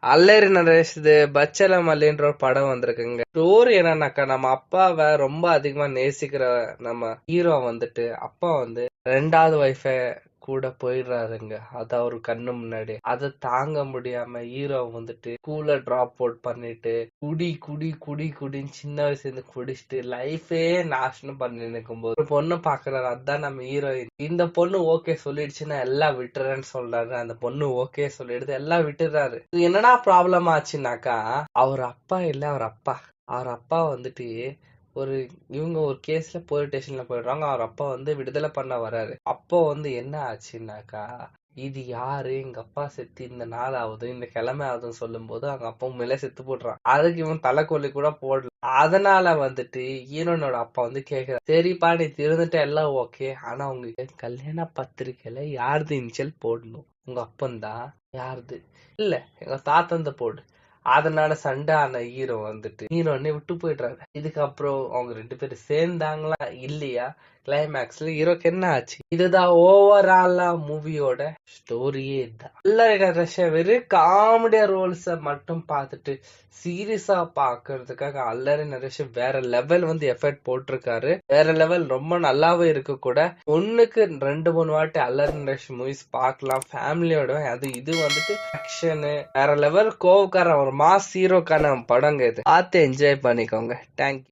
அல்லரி நரேஷ் பச்சலம் அலின்ற ஒரு படம் வந்திருக்குங்க. ஸ்டோரி என்னன்னாக்கா, நம்ம அப்பாவை ரொம்ப அதிகமா நேசிக்கிற நம்ம ஹீரோ அப்பா 2வது ஒய்ஃப கூட போயிடுறாருங்க. அது அவரு கண்ணு முன்னாடி. அதை தாங்க முடியாம ஹீரோ ஸ்கூல்ல டிராப் அவுட் பண்ணிட்டு குடி குடி குடி குடின்னு சின்ன வயசுல இருந்து குடிச்சிட்டு லைஃபே நாசனம் பண்ணி நிற்கும்போது ஒரு பொண்ணு பாக்குறாரு. அதுதான் நம்ம ஹீரோயின். இந்த பொண்ணு ஓகே சொல்லிடுச்சுன்னா எல்லாம் விட்டுறேன்னு சொல்றாரு. அந்த பொண்ணு ஓகே சொல்லிடுது, எல்லாம் விட்டுறாரு. இது என்னடா ப்ராப்ளம் ஆச்சுனாக்கா, அவர் அப்பா இல்ல, அவர் அப்பா ஒரு இவங்க ஒரு கேஸ்ல போலீஸ் ஸ்டேஷன்ல போயிடுறாங்க. அவர் அப்பா விடுதலை பண்ண வராரு. அப்போ என்ன ஆச்சுன்னாக்கா, இது யாரு, எங்க அப்பா செத்து இந்த நாள் ஆகுது, இந்த கிழமை ஆகுதுன்னு சொல்லும் போது அவங்க அப்பா மேல செத்து போடுறான். அதுக்கு இவன் தலைக்கொல்லி கூட போடல. அதனால ஹீரோனோட அப்பா கேக்குறாரு, சரிப்பா நீ திருந்துட்ட எல்லாம் ஓகே, ஆனா உங்க கல்யாண பத்திரிக்கையில யாருது இனிஷியல் போடணும்? உங்க அப்பந்தான். யாருது? இல்ல எங்க தாத்தந்த போடு. அதனால சண்டை ஆன ஹீரோ ஹீரோனை விட்டு போயிடுறாரு. இதுக்கப்புறம் அவங்க 2 பேரும் சேர்ந்தாங்களா இல்லையா, கிளைமேக்ஸ்ல ஹீரோக்கு என்ன ஆச்சு, இதுதான் ஓவராலா மூவியோட ஸ்டோரியே. இதுதான். அல்லரி வெறும் காமெடியா ரோல்ஸ மட்டும் பார்த்துட்டு சீரியஸா பாக்குறதுக்காக அல்லரி நரேஷ் வேற லெவல் எஃபர்ட் போட்டிருக்காரு. வேற லெவல், ரொம்ப நல்லாவே இருக்கு கூட. ஒண்ணுக்கு 2-3 வாட்டி அல்லரி நரேஷ் மூவிஸ் பார்க்கலாம் ஃபேமிலியோட. அது இது ஆக்ஷனு வேற லெவல், கோவக்காரன் ஒரு மாஸ் ஹீரோக்கான படங்க. இது பார்த்து என்ஜாய் பண்ணிக்கோங்க. தேங்க்யூ.